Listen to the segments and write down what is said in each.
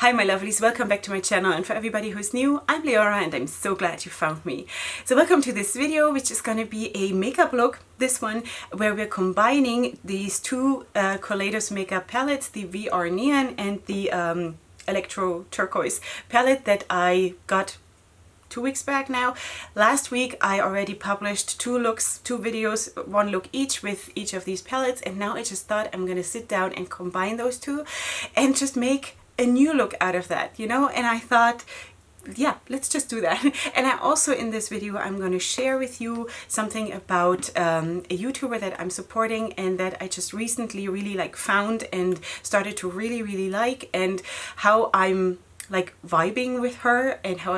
Hi my lovelies, welcome back to my channel, and for everybody who's new, I'm Leorah and I'm so glad you found me. So welcome to this video, which is going to be a makeup look, this one, where we're combining these two Kaleidos makeup palettes, the VR Neon and the Electro Turquoise palette that I got 2 weeks back now. Last week I already published two videos, one look each with each of these palettes, and now I just thought I'm gonna sit down and combine those two and just make a new look out of that, you know. And I thought, yeah, let's just do that. And I also, in this video, I'm going to share with you something about a YouTuber that I'm supporting and that I just recently really found and started to really like, and how I'm like vibing with her and how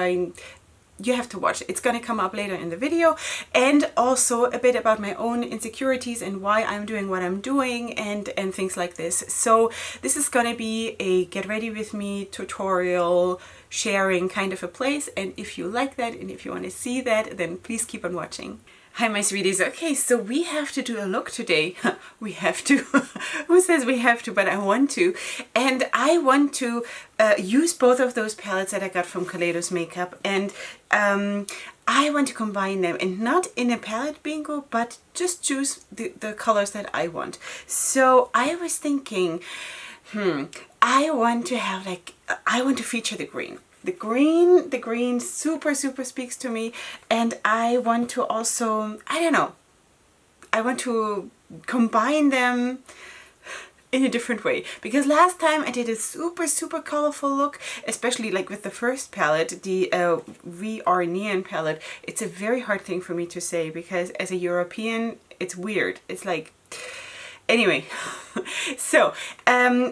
you have to watch it. It's going to come up later in the video, and also a bit about my own insecurities and why I'm doing what I'm doing and things like this. So this is going to be a get ready with me tutorial sharing kind of a place, and if you like that and if you want to see that, then please keep on watching. Hi my sweeties. Okay, so we have to do a look today. We have to. Who says we have to? But I want to. And I want to use both of those palettes that I got from Kaleidos Makeup, and I want to combine them, and not in a palette bingo, but just choose the colors that I want. So I was thinking, I want to have I want to feature the green. The green super speaks to me, and I want to also, I don't know, I want to combine them in a different way, because last time I did a super colorful look, especially with the first palette, the VR Neon palette. It's a very hard thing for me to say, because as a European it's weird. It's like, anyway, so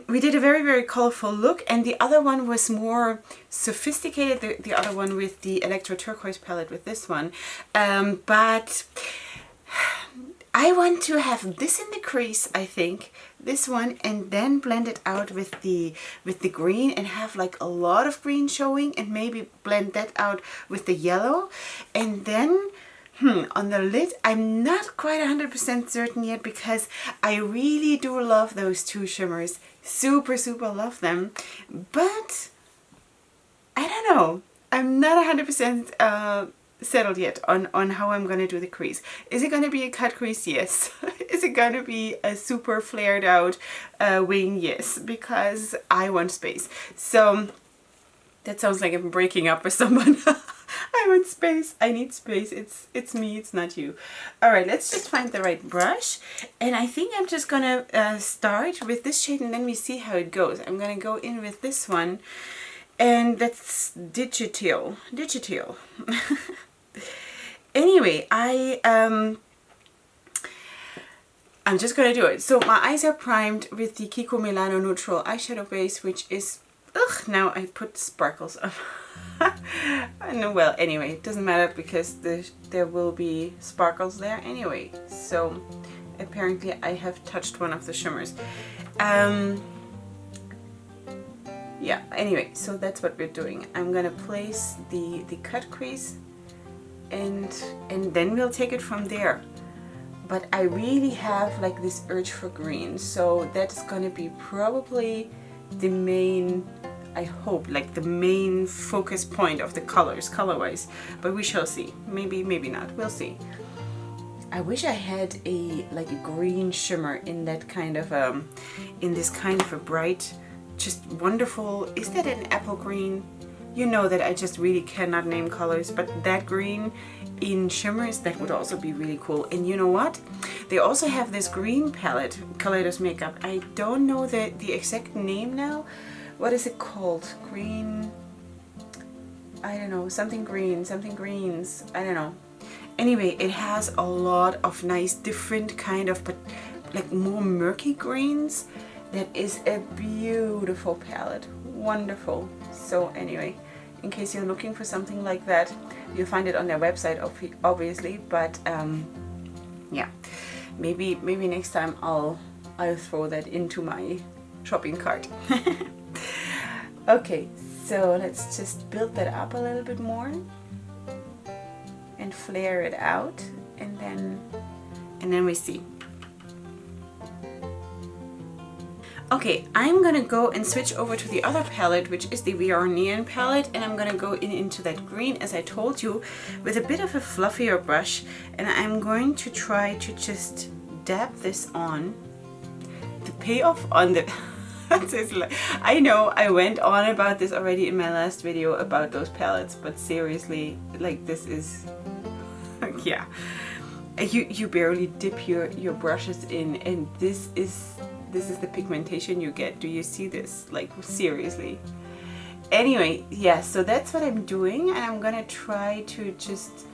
we did a very colorful look, and the other one was more sophisticated, the other one with the Electro Turquoise palette with this one, but I want to have this in the crease, I think, this one, and then blend it out with the green and have a lot of green showing, and maybe blend that out with the yellow, and then on the lid, I'm not quite 100% certain yet, because I really do love those two shimmers. Super love them. But I don't know. I'm not 100% settled yet on how I'm going to do the crease. Is it going to be a cut crease? Yes. Is it going to be a super flared out wing? Yes. Because I want space. So that sounds like I'm breaking up with someone. I want space. I need space. It's me. It's not you. All right, let's just find the right brush. And I think I'm just gonna start with this shade, and then we see how it goes. I'm gonna go in with this one, and that's digital. Anyway, I'm just gonna do it. So my eyes are primed with the Kiko Milano Neutral eyeshadow base, which is, now I put sparkles on. No, well, anyway, it doesn't matter, because there will be sparkles there anyway. So apparently I have touched one of the shimmers. Yeah, anyway, so that's what we're doing. I'm gonna place the cut crease, and then we'll take it from there. But I really have this urge for green, so that's gonna be probably the main, I hope, the main focus point of the colors, color-wise. But we shall see. Maybe not. We'll see. I wish I had a green shimmer in that kind of in this kind of a bright, just wonderful. Is that an apple green? You know that I just really cannot name colors, but that green in shimmers, that would also be really cool. And you know what? They also have this green palette, Kaleidos Makeup. I don't know the exact name now. What is it called? Green, I don't know, something green, something greens, I don't know. Anyway, it has a lot of nice different kind of, but more murky greens. That is a beautiful palette. Wonderful. So anyway, in case you're looking for something like that, you'll find it on their website, obviously. But yeah, maybe next time I'll throw that into my shopping cart. Okay, so let's just build that up a little bit more and flare it out, and then we see. Okay, I'm gonna go and switch over to the other palette, which is the VR Neon palette, and I'm gonna go into that green, as I told you, with a bit of a fluffier brush, and I'm going to try to just dab this on. The payoff on the... I know I went on about this already in my last video about those palettes, but seriously, like, this is... yeah. You barely dip your brushes in, and this is the pigmentation you get. Do you see this? Like, seriously. Anyway, yeah, so that's what I'm doing, and I'm gonna try to just,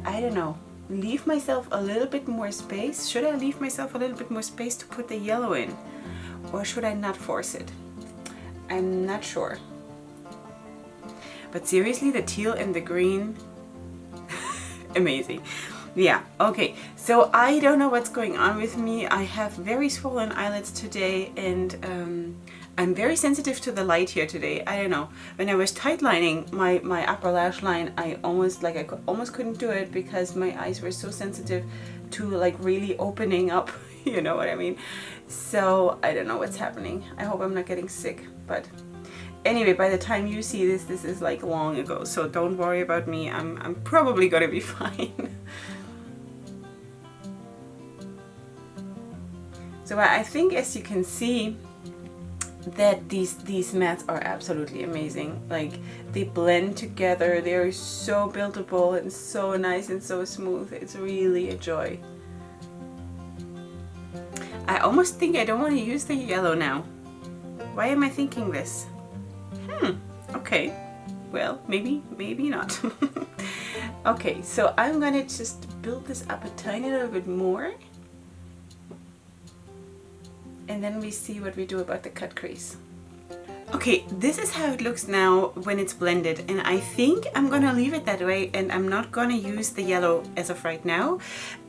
I don't know, leave myself a little bit more space. Should I leave myself a little bit more space to put the yellow in? Or should I not force it? I'm not sure. But seriously, the teal and the green, amazing. Yeah, okay, so I don't know what's going on with me. I have very swollen eyelids today, and I'm very sensitive to the light here today. I don't know. When I was tightlining my upper lash line, I almost couldn't do it because my eyes were so sensitive to like really opening up. You know what I mean? So I don't know what's happening. I hope I'm not getting sick, but anyway, by the time you see this, this is like long ago, so don't worry about me. I'm probably gonna be fine. So I think, as you can see, that these mattes are absolutely amazing. Like, they blend together. They're so buildable and so nice and so smooth. It's really a joy. I almost think I don't want to use the yellow now. Why am I thinking this? Okay. Well, maybe not. Okay, so I'm gonna just build this up a tiny little bit more. And then we see what we do about the cut crease. Okay, this is how it looks now when it's blended, and I think I'm gonna leave it that way, and I'm not gonna use the yellow as of right now.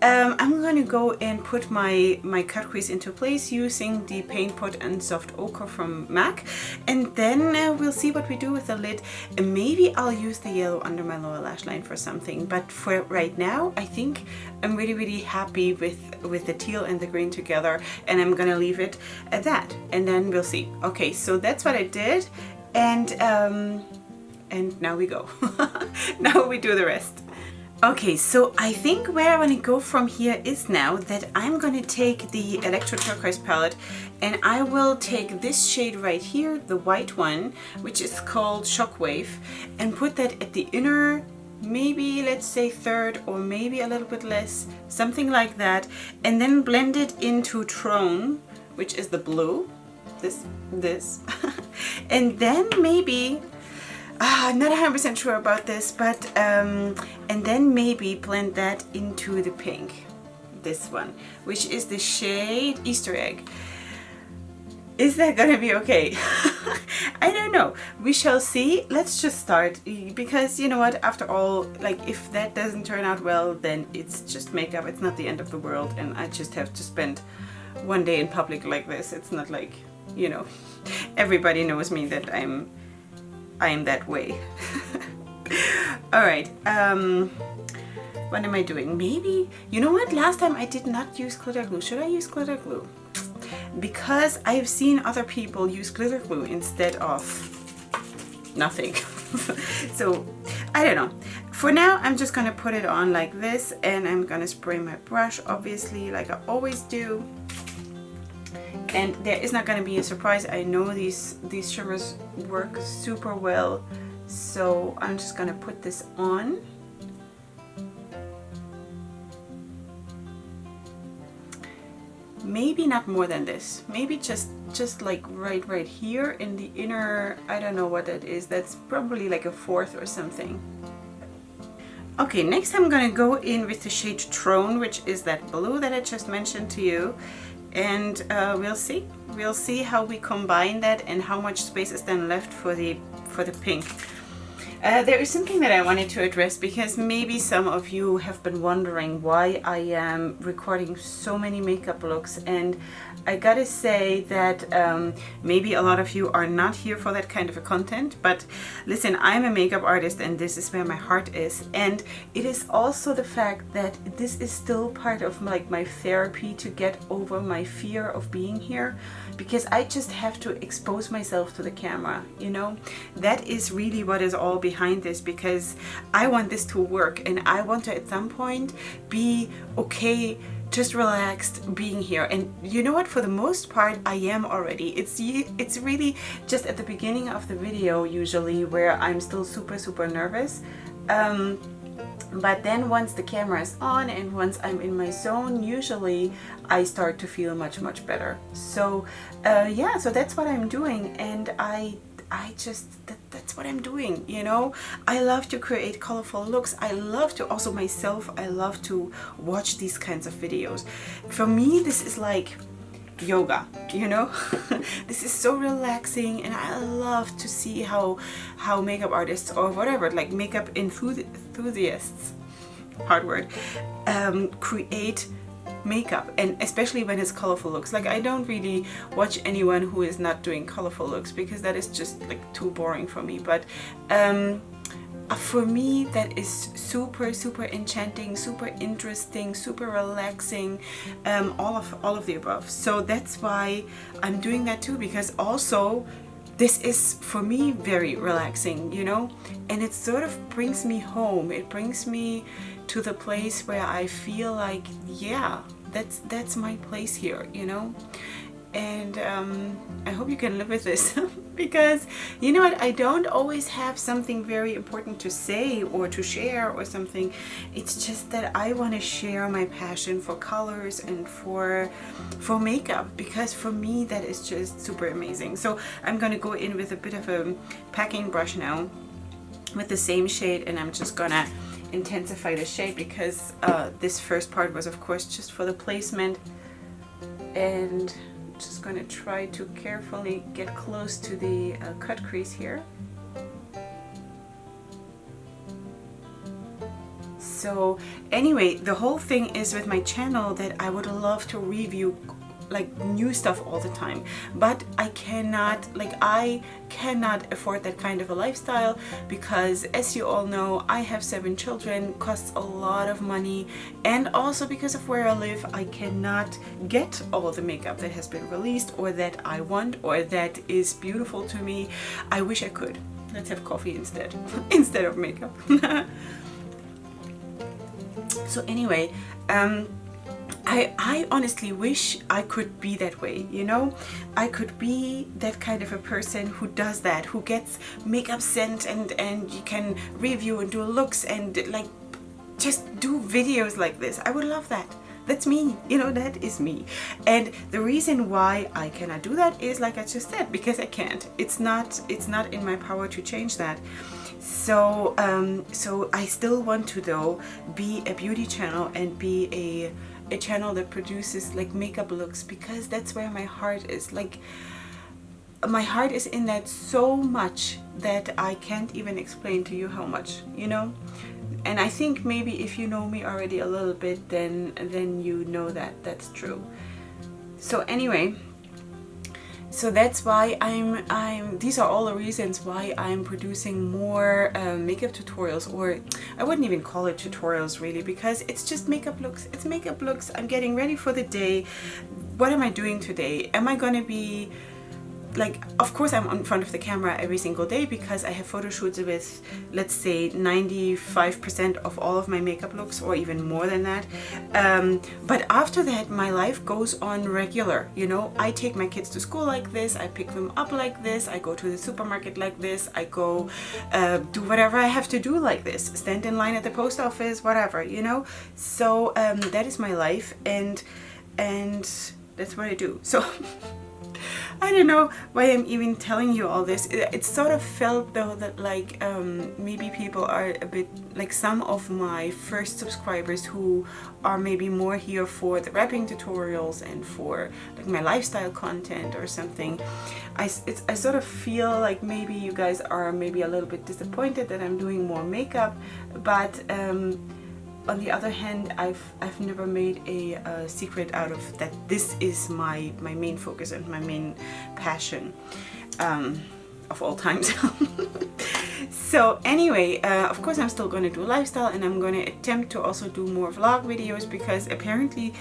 I'm gonna go and put my cut crease into place using the Paint Pot and Soft Ochre from MAC, and then we'll see what we do with the lid. And maybe I'll use the yellow under my lower lash line for something, but for right now, I think I'm really happy with the teal and the green together, and I'm gonna leave it at that, and then we'll see. Okay, so that's what I did, and now we go. Now we do the rest. Okay, so I think where I want to go from here is now that I'm going to take the Electro Turquoise palette, and I will take this shade right here, the white one, which is called Shockwave, and put that at the inner, maybe let's say third, or maybe a little bit less, something like that, and then blend it into Throne, which is the blue. This and then maybe I'm not 100% sure about this, but and then maybe blend that into the pink, this one, which is the shade Easter Egg. Is that gonna be okay? I don't know, we shall see. Let's just start, because you know what, after all, like, if that doesn't turn out well, then it's just makeup. It's not the end of the world, and I just have to spend one day in public like this. It's not like, you know, everybody knows me that I am that way. All right, what am I doing? Maybe, you know what, last time I did not use glitter glue. Should I use glitter glue? Because I've seen other people use glitter glue instead of nothing. So I don't know. For now, I'm just gonna put it on like this, and I'm gonna spray my brush, obviously, like I always do. And there is not going to be a surprise. I know these shimmers work super well, so I'm just going to put this on. Maybe not more than this. Maybe just like right here in the inner. I don't know what that is. That's probably like a fourth or something. Okay, next I'm going to go in with the shade Throne, which is that blue that I just mentioned to you. And we'll see how we combine that and how much space is then left for the pink. There is something that I wanted to address, because maybe some of you have been wondering why I am recording so many makeup looks, and I gotta say that maybe a lot of you are not here for that kind of a content, but listen, I'm a makeup artist and this is where my heart is, and it is also the fact that this is still part of like my therapy to get over my fear of being here, because I just have to expose myself to the camera, you know. That is really what is all behind this, because I want this to work and I want to at some point be okay, just relaxed being here. And you know what, for the most part I am already. It's really just at the beginning of the video usually where I'm still super nervous, but then once the camera is on and once I'm in my zone, usually I start to feel much better. So yeah, so that's what I'm doing, and I just that's what I'm doing, you know. I love to create colorful looks. I love to also myself, I love to watch these kinds of videos. For me this is like yoga, you know. This is so relaxing, and I love to see how makeup artists or whatever, like makeup enthusiasts, hard word, create makeup, and especially when it's colorful looks. Like I don't really watch anyone who is not doing colorful looks, because that is just like too boring for me, but for me that is super enchanting, super interesting, super relaxing, all of the above. So that's why I'm doing that too, because also this is for me very relaxing, you know, and it sort of brings me home. It brings me to the place where I feel like, yeah, that's my place here, you know. And I hope you can live with this because you know what, I don't always have something very important to say or to share or something. It's just that I want to share my passion for colors and for makeup, because for me that is just super amazing. So I'm gonna go in with a bit of a packing brush now with the same shade, and I'm just gonna intensify the shade, because this first part was of course just for the placement, and just going to try to carefully get close to the cut crease here. So anyway, the whole thing is with my channel that I would love to review like new stuff all the time, but I cannot afford that kind of a lifestyle, because as you all know, I have 7 children, costs a lot of money, and also because of where I live, I cannot get all the makeup that has been released or that I want or that is beautiful to me. I wish I could. Let's have coffee instead instead of makeup. So anyway, I honestly wish I could be that way, you know. I could be that kind of a person who does that, who gets makeup sent and you can review and do looks and like just do videos like this. I would love that. That's me, you know, that is me. And the reason why I cannot do that is, like I just said, because I can't. It's not in my power to change that. So so I still want to though be a beauty channel and be a channel that produces like makeup looks, because that's where my heart is. Like my heart is in that so much that I can't even explain to you how much, you know. And I think maybe if you know me already a little bit, then you know that that's true. So anyway, so that's why these are all the reasons why I'm producing more makeup tutorials, or I wouldn't even call it tutorials really, because it's just makeup looks. It's makeup looks. I'm getting ready for the day. What am I doing today? Am I gonna be like, of course I'm in front of the camera every single day because I have photo shoots with, let's say, 95% of all of my makeup looks, or even more than that. But after that, my life goes on regular, you know. I take my kids to school like this, I pick them up like this, I go to the supermarket like this, I go do whatever I have to do like this, stand in line at the post office, whatever, you know. So that is my life, and that's what I do. So I don't know why I'm even telling you all this. It sort of felt though that like maybe people are a bit like some of my first subscribers who are maybe more here for the wrapping tutorials and for like my lifestyle content or something. I sort of feel like maybe you guys are maybe a little bit disappointed that I'm doing more makeup, but on the other hand, I've never made a secret out of that this is my main focus and my main passion of all times. So anyway, of course I'm still going to do lifestyle, and I'm going to attempt to also do more vlog videos, because apparently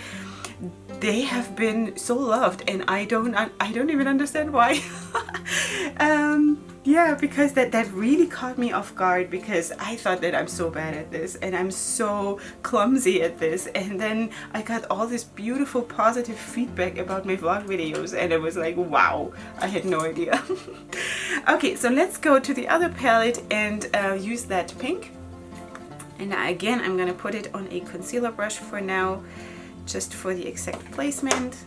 they have been so loved, and I don't even understand why. Yeah, because that really caught me off guard, because I thought that I'm so bad at this and I'm so clumsy at this, and then I got all this beautiful positive feedback about my vlog videos, and it was like, wow, I had no idea. Okay, so let's go to the other palette and use that pink, and again I'm gonna put it on a concealer brush for now, just for the exact placement.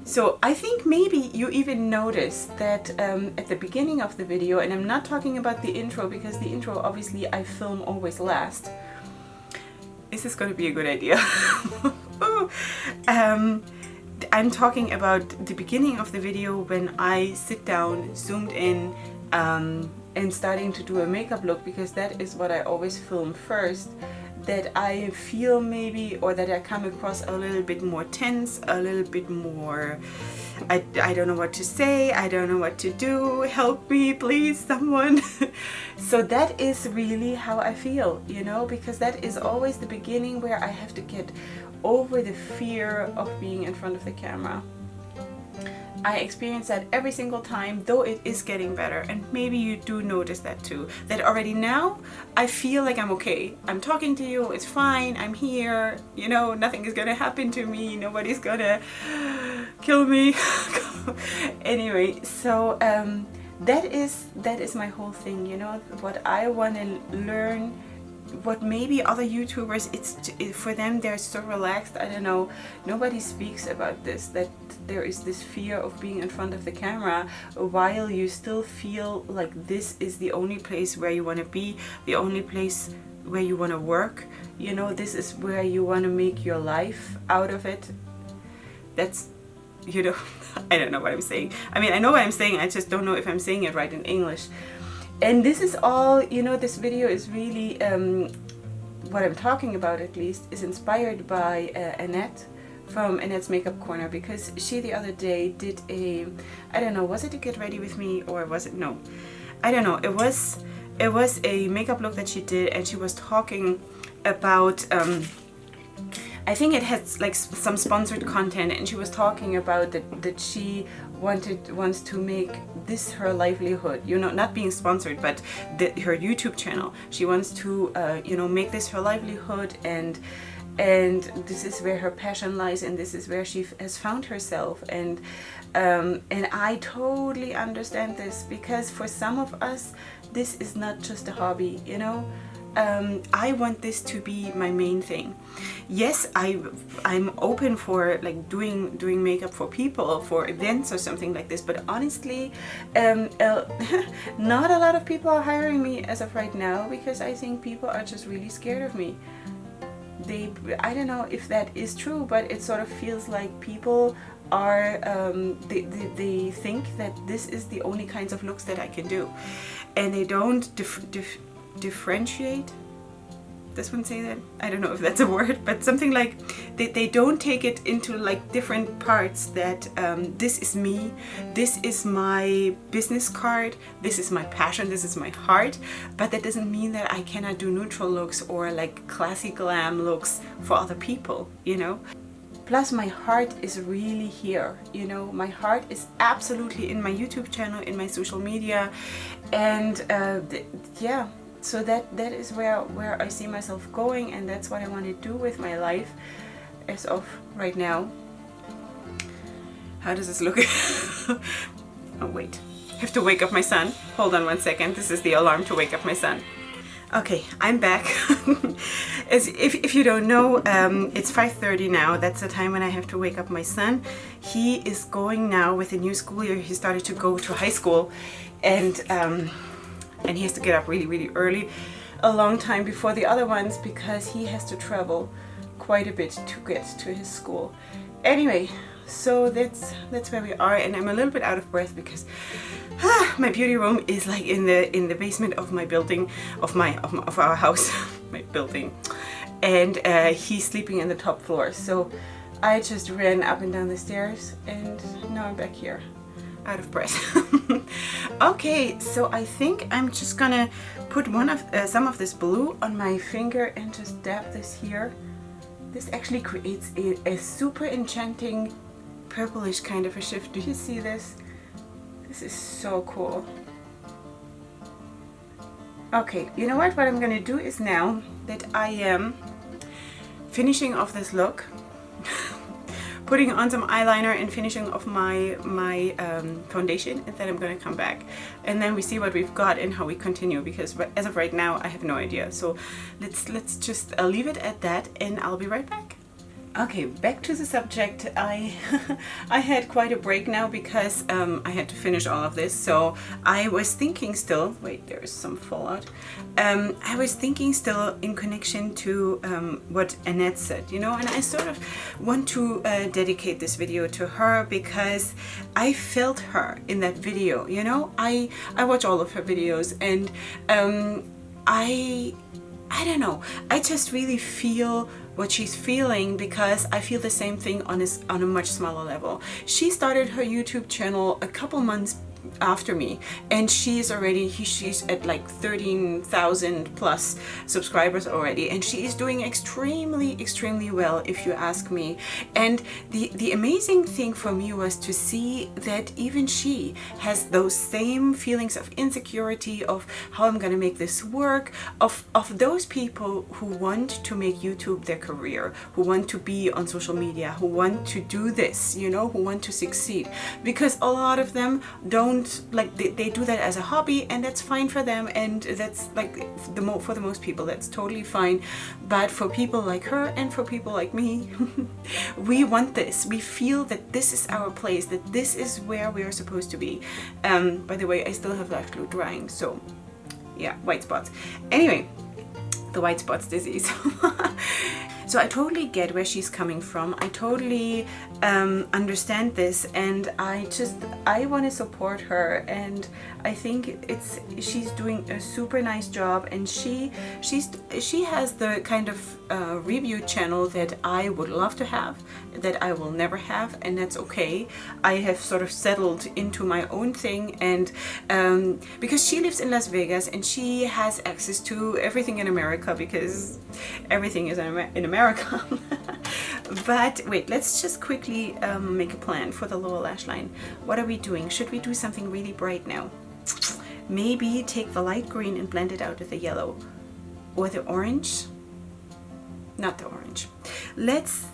So I think maybe you even noticed that at the beginning of the video, and I'm not talking about the intro, because the intro obviously I film always last. Is this going to be a good idea? I'm talking about the beginning of the video when I sit down, zoomed in, and starting to do a makeup look, because that is what I always film first. That I feel maybe, or that I come across a little bit more tense, a little bit more, I don't know what to say, I don't know what to do, help me please someone. So that is really how I feel, you know, because that is always the beginning where I have to get over the fear of being in front of the camera. I experience that every single time, though it is getting better, and maybe you do notice that too, that already now I feel like I'm okay. I'm talking to you, it's fine, I'm here, you know, nothing is gonna happen to me, nobody's gonna kill me. Anyway, so that is my whole thing, you know, what I want to learn. What maybe other YouTubers, for them they're so relaxed, I don't know, nobody speaks about this, that there is this fear of being in front of the camera, while you still feel like this is the only place where you want to be, the only place where you want to work, you know, this is where you want to make your life out of it. That's, you know, I don't know what I'm saying. I mean, I know what I'm saying, I just don't know if I'm saying it right in English. And this is all, you know, this video is really, what I'm talking about at least, is inspired by Annette from Annette's Makeup Corner, because she the other day did a, I don't know, was it a get ready with me, or was it, no, I don't know, it was a makeup look that she did, and she was talking about, I think it had like some sponsored content, and she was talking about that she wants to make this her livelihood, you know, not being sponsored, but her YouTube channel. She wants to you know, make this her livelihood, and this is where her passion lies, and this is where she has found herself, and I totally understand this, because for some of us this is not just a hobby, you know. I want this to be my main thing. Yes, I'm open for like doing makeup for people, for events or something like this, but honestly, not a lot of people are hiring me as of right now, because I think people are just really scared of me. I don't know if that is true, but it sort of feels like people are, they think that this is the only kinds of looks that I can do, and they don't differentiate. Does one say that? I don't know if that's a word, but something like they don't take it into like different parts, that this is me, this is my business card, this is my passion, this is my heart, but that doesn't mean that I cannot do neutral looks or like classy glam looks for other people, you know. Plus my heart is really here, you know, my heart is absolutely in my YouTube channel, in my social media, and yeah. So that is where I see myself going, and that's what I want to do with my life as of right now. How does this look? Oh wait, I have to wake up my son. Hold on one second, this is the alarm to wake up my son. Okay, I'm back. if you don't know, it's 5:30 now. That's the time when I have to wake up my son. He is going now with the new school year. He started to go to high school, and he has to get up really, really early, a long time before the other ones, because he has to travel quite a bit to get to his school. Anyway, so that's where we are, and I'm a little bit out of breath because my beauty room is like in the basement of my building, of our house, my building, and he's sleeping in the top floor. So I just ran up and down the stairs, and now I'm back here, out of breath. Okay, so I think I'm just gonna put some of this blue on my finger and just dab this here. This actually creates a super enchanting purplish kind of a shift. Do you see this? This is so cool. Okay, you know what I'm gonna do is, now that I am finishing off this look, putting on some eyeliner and finishing off my foundation, and then I'm gonna come back and then we see what we've got and how we continue, because as of right now I have no idea. So let's just leave it at that, and I'll be right back. Okay, back to the subject. I had quite a break now because I had to finish all of this. So I was thinking still, wait, there is some fallout. I was thinking still in connection to what Annette said, you know, and I sort of want to dedicate this video to her because I felt her in that video, you know. I watch all of her videos, and I don't know, I just really feel what she's feeling, because I feel the same thing on a much smaller level. She started her YouTube channel a couple months after me, and she's at like 13,000 plus subscribers already, and she is doing extremely well, if you ask me. And the amazing thing for me was to see that even she has those same feelings of insecurity, of how I'm gonna make this work, of those people who want to make YouTube their career, who want to be on social media, who want to do this, you know, who want to succeed. Because a lot of them don't, like, they do that as a hobby, and that's fine for them, and that's like for the most people that's totally fine. But for people like her and for people like me, we want this. We feel that this is our place, that this is where we are supposed to be. By the way, I still have lash glue drying, so yeah, white spots. Anyway, the white spots disease. So I totally get where she's coming from. I totally understand this, and I want to support her, and I think she's doing a super nice job, and she has the kind of review channel that I would love to have, that I will never have, and that's okay. I have sort of settled into my own thing, and because she lives in Las Vegas and she has access to everything in America, because everything is in America. But wait, let's just quickly make a plan for the lower lash line. What are we doing? Should we do something really bright now? Maybe take the light green and blend it out with the yellow, or the orange. Not the orange. Let's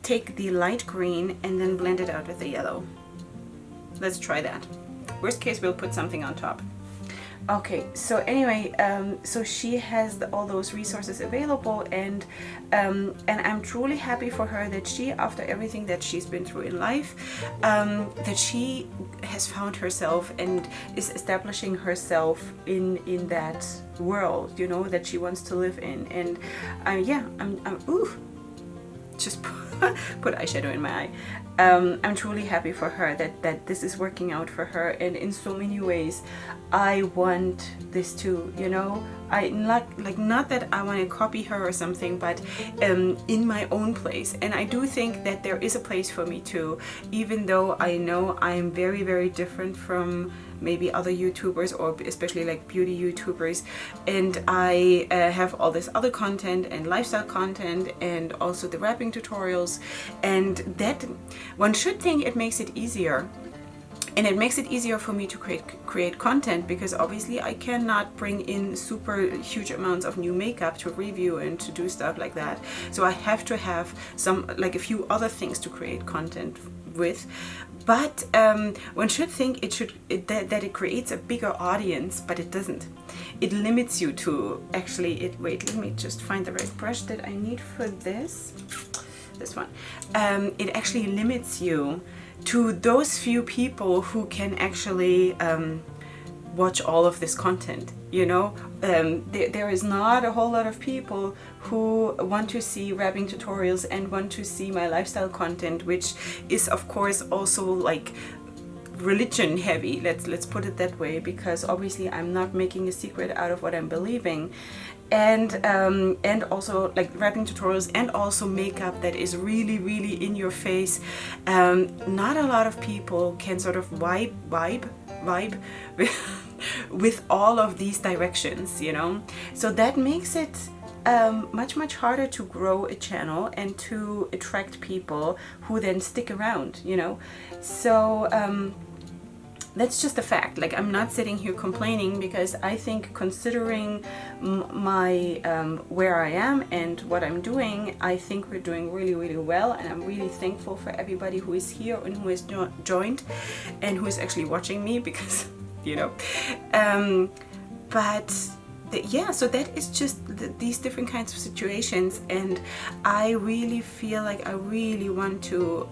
take the light green and then blend it out with the yellow. Let's try that. Worst case, we'll put something on top. Okay, so anyway, so she has all those resources available, and I'm truly happy for her that she, after everything that she's been through in life, that she has found herself and is establishing herself in that world, you know, that she wants to live in. And yeah, I'm just put eyeshadow in my eye. I'm truly happy for her that this is working out for her, and in so many ways I want this too, you know. Not that I want to copy her or something, but in my own place. And I do think that there is a place for me too, even though I know I am very different from maybe other YouTubers, or especially like beauty YouTubers, and I have all this other content and lifestyle content, and also the wrapping tutorials, and that one should think it makes it easier And it makes it easier for me to create content, because obviously I cannot bring in super huge amounts of new makeup to review and to do stuff like that. So I have to have like a few other things to create content with. But one should think that it creates a bigger audience, but it doesn't. It limits you to actually, wait, let me just find the right brush that I need for this one. It actually limits you to those few people who can actually watch all of this content, you know. There is not a whole lot of people who want to see wrapping tutorials and want to see my lifestyle content, which is of course also like religion heavy, let's put it that way, because obviously I'm not making a secret out of what I'm believing. And also like wrapping tutorials and also makeup that is really, really in your face. Not a lot of people can sort of vibe with all of these directions, you know. So that makes it much harder to grow a channel and to attract people who then stick around, you know. So that's just a fact. Like, I'm not sitting here complaining, because I think, considering my where I am and what I'm doing, I think we're doing really, really well, and I'm really thankful for everybody who is here and who has joined and who is actually watching me, because you know. Yeah, so that is just these different kinds of situations, and I really feel like I really want to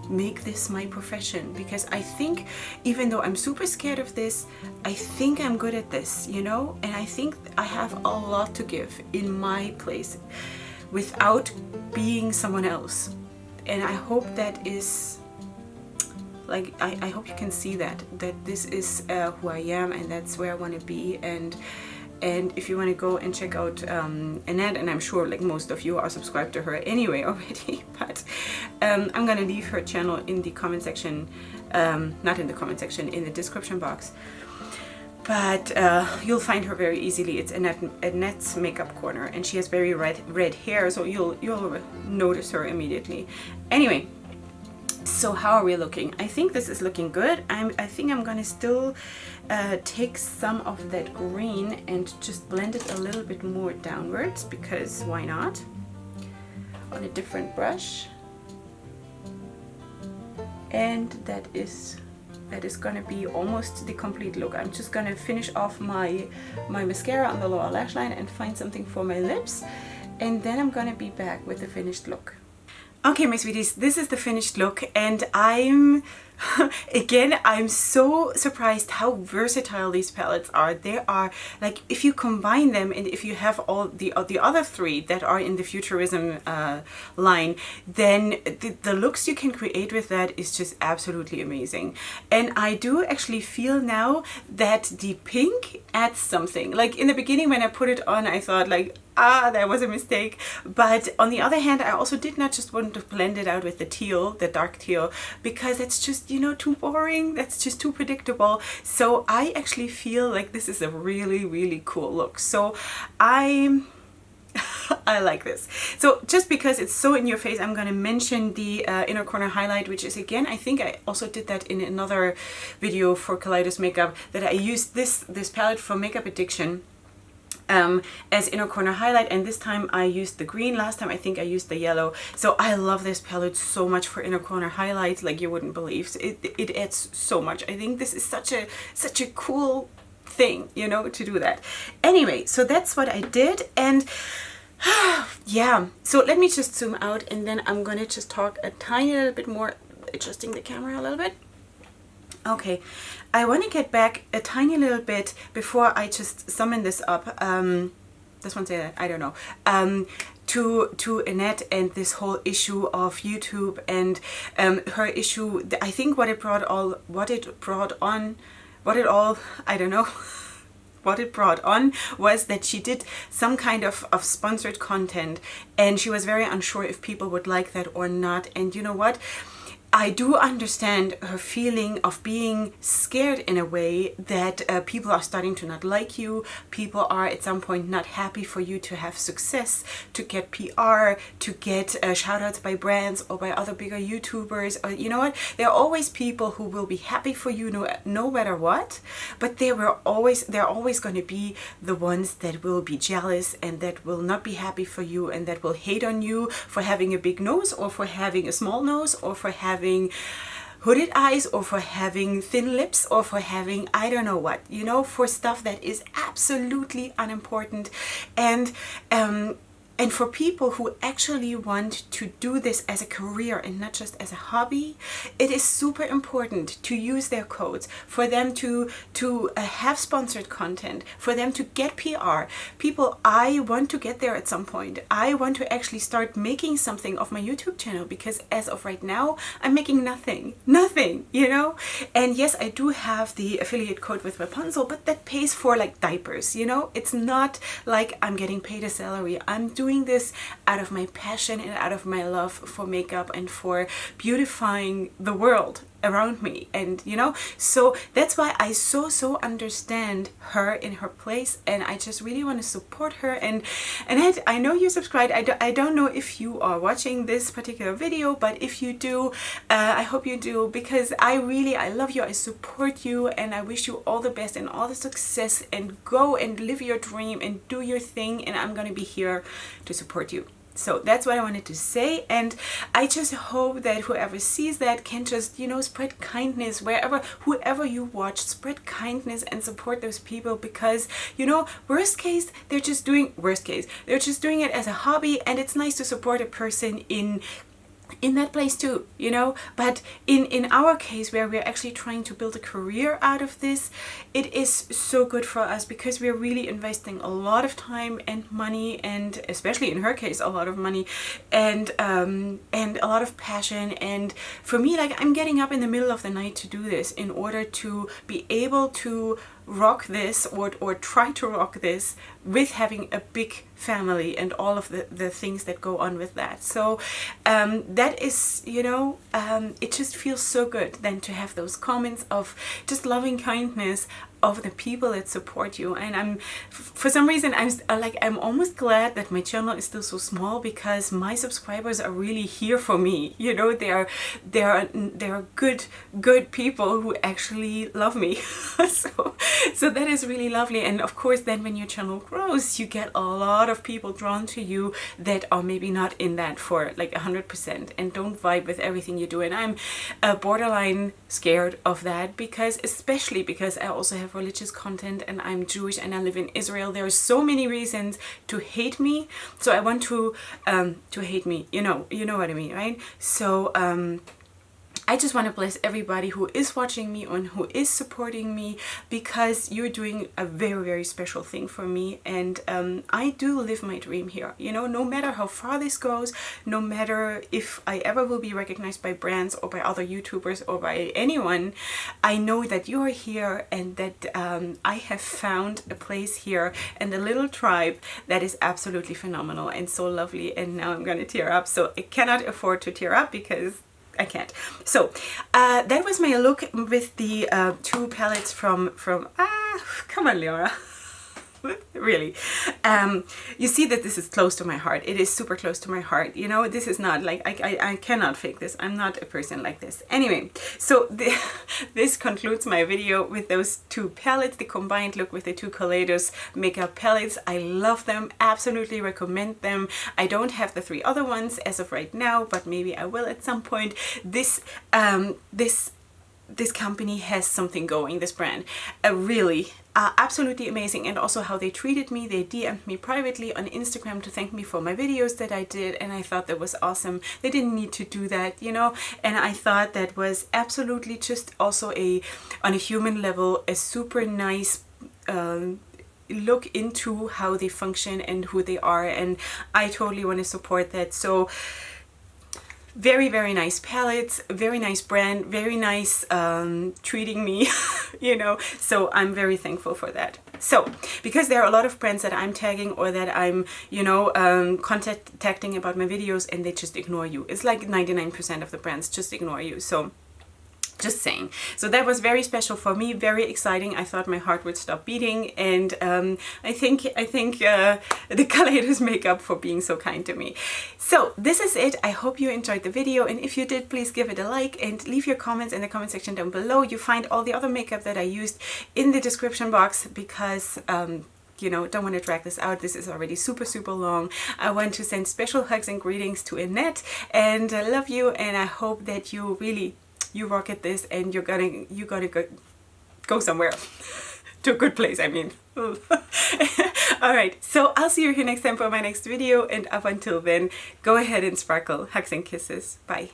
make this my profession, because I think, even though I'm super scared of this, I think I'm good at this, you know, and I think I have a lot to give in my place without being someone else. And I hope that is like, I hope you can see that this is who I am, and that's where I want to be. And if you want to go and check out Annette, and I'm sure like most of you are subscribed to her anyway already, but I'm gonna leave her channel in the comment section, not in the comment section, in the description box. But you'll find her very easily. It's Annette's Makeup Corner, and she has very red hair, so you'll notice her immediately. Anyway, so how are we looking? I think this is looking good. I think I'm gonna still take some of that green and just blend it a little bit more downwards, because why not? On a different brush. And that is gonna be almost the complete look. I'm just gonna finish off my mascara on the lower lash line and find something for my lips, and then I'm gonna be back with the finished look. Okay, my sweeties, this is the finished look, and I'm so surprised how versatile these palettes are. They are like, if you combine them, and if you have all the other three that are in the Futurism line, then the looks you can create with that is just absolutely amazing. And I do actually feel now that the pink adds something. Like, in the beginning when I put it on, I thought like, that was a mistake. But on the other hand, I also did not just want to blend it out with the teal, the dark teal, because it's just, you know, too boring. That's just too predictable. So I actually feel like this is a really, really cool look. So I like this. So just because it's so in your face, I'm going to mention the inner corner highlight, which is, again, I think I also did that in another video for Kaleidos makeup, that I used this palette for makeup addiction as inner corner highlight, and this time I used the green. Last time I think I used the yellow. So I love this palette so much for inner corner highlights, like you wouldn't believe. It adds so much. I think this is such a cool thing, you know, to do that. Anyway, so that's what I did, and yeah, so let me just zoom out, and then I'm gonna just talk a tiny little bit more, adjusting the camera a little bit. Okay, I want to get back a tiny little bit before I just summon this up. Does one say that? I don't know. To Annette and this whole issue of YouTube and her issue. I think what it brought on, what it brought on was that she did some kind of sponsored content, and she was very unsure if people would like that or not. And you know what? I do understand her feeling of being scared in a way that people are starting to not like you. People are at some point not happy for you to have success, to get PR, to get shout outs by brands or by other bigger YouTubers. Or you know what? There are always people who will be happy for you no matter what, but there are always going to be the ones that will be jealous and that will not be happy for you and that will hate on you for having a big nose or for having a small nose or for having hooded eyes or for having thin lips or for having I don't know what, you know, for stuff that is absolutely unimportant. And for people who actually want to do this as a career and not just as a hobby, it is super important to use their codes, for them to have sponsored content, for them to get PR. People, I want to get there at some point. I want to actually start making something of my YouTube channel, because as of right now, I'm making nothing, you know? And yes, I do have the affiliate code with Rapunzel, but that pays for like diapers, you know? It's not like I'm getting paid a salary. I'm doing this out of my passion and out of my love for makeup and for beautifying the world around me. And you know, so that's why I so understand her in her place, and I just really want to support her. And I know you subscribed. I don't know if you are watching this particular video, but if you do, I hope you do, because I love you, I support you, and I wish you all the best and all the success, and go and live your dream and do your thing, and I'm gonna be here to support you. So that's what I wanted to say, and I just hope that whoever sees that can just, you know, spread kindness whoever you watch, spread kindness and support those people, because, you know, worst case, they're just doing it as a hobby, and it's nice to support a person in that place too, you know. But in our case, where we're actually trying to build a career out of this, it is so good for us, because we're really investing a lot of time and money, and especially in her case, a lot of money and a lot of passion. And for me, like, I'm getting up in the middle of the night to do this in order to be able to rock this or try to rock this with having a big family and all of the things that go on with that. So that is, you know, it just feels so good then to have those comments of just loving kindness of the people that support you. And for some reason, I'm almost glad that my channel is still so small, because my subscribers are really here for me. You know, they are good people who actually love me. so that is really lovely. And of course, then when your channel grows, you get a lot of people drawn to you that are maybe not in that for like 100% and don't vibe with everything you do. And I'm borderline scared of that, especially because I also have religious content and I'm Jewish and I live in Israel. There are so many reasons to hate me, so I want to hate me, you know what I mean, right? So I just want to bless everybody who is watching me and who is supporting me, because you're doing a very special thing for me. And I do live my dream here, you know, no matter how far this goes, no matter if I ever will be recognized by brands or by other YouTubers or by anyone, I know that you are here, and that I have found a place here and a little tribe that is absolutely phenomenal and so lovely. And now I'm gonna tear up, so I cannot afford to tear up because I can't. So that was my look with the two palettes from come on, Leorah. Really, you see that this is close to my heart. It is super close to my heart, you know. This is not like I cannot fake this. I'm not a person like this. Anyway, so this concludes my video with those two palettes, the combined look with the two Kaleidos makeup palettes. I love them, absolutely recommend them. I don't have the 3 other ones as of right now, but maybe I will at some point. This company has something going, this brand, really absolutely amazing. And also how they treated me. They DM'd me privately on Instagram to thank me for my videos that I did, and I thought that was awesome. They didn't need to do that, you know, and I thought that was absolutely just also on a human level, a super nice look into how they function and who they are, and I totally want to support that. So very nice palettes, very nice brand, very nice treating me, you know, so I'm very thankful for that. So, because there are a lot of brands that I'm tagging or that I'm, you know, contacting about my videos and they just ignore you. It's like 99% of the brands just ignore you. So, just saying. So that was very special for me, very exciting. I thought my heart would stop beating, and I think the Kaleidos make up for being so kind to me. So this is it. I hope you enjoyed the video, and if you did, please give it a like and leave your comments in the comment section down below. You find all the other makeup that I used in the description box, because you know, don't want to drag this out. This is already super long. I want to send special hugs and greetings to Annette, and I love you, and I hope that you really rock at this, and you gotta go somewhere to a good place, I mean. Alright, so I'll see you here next time for my next video, and up until then, go ahead and sparkle. Hugs and kisses. Bye.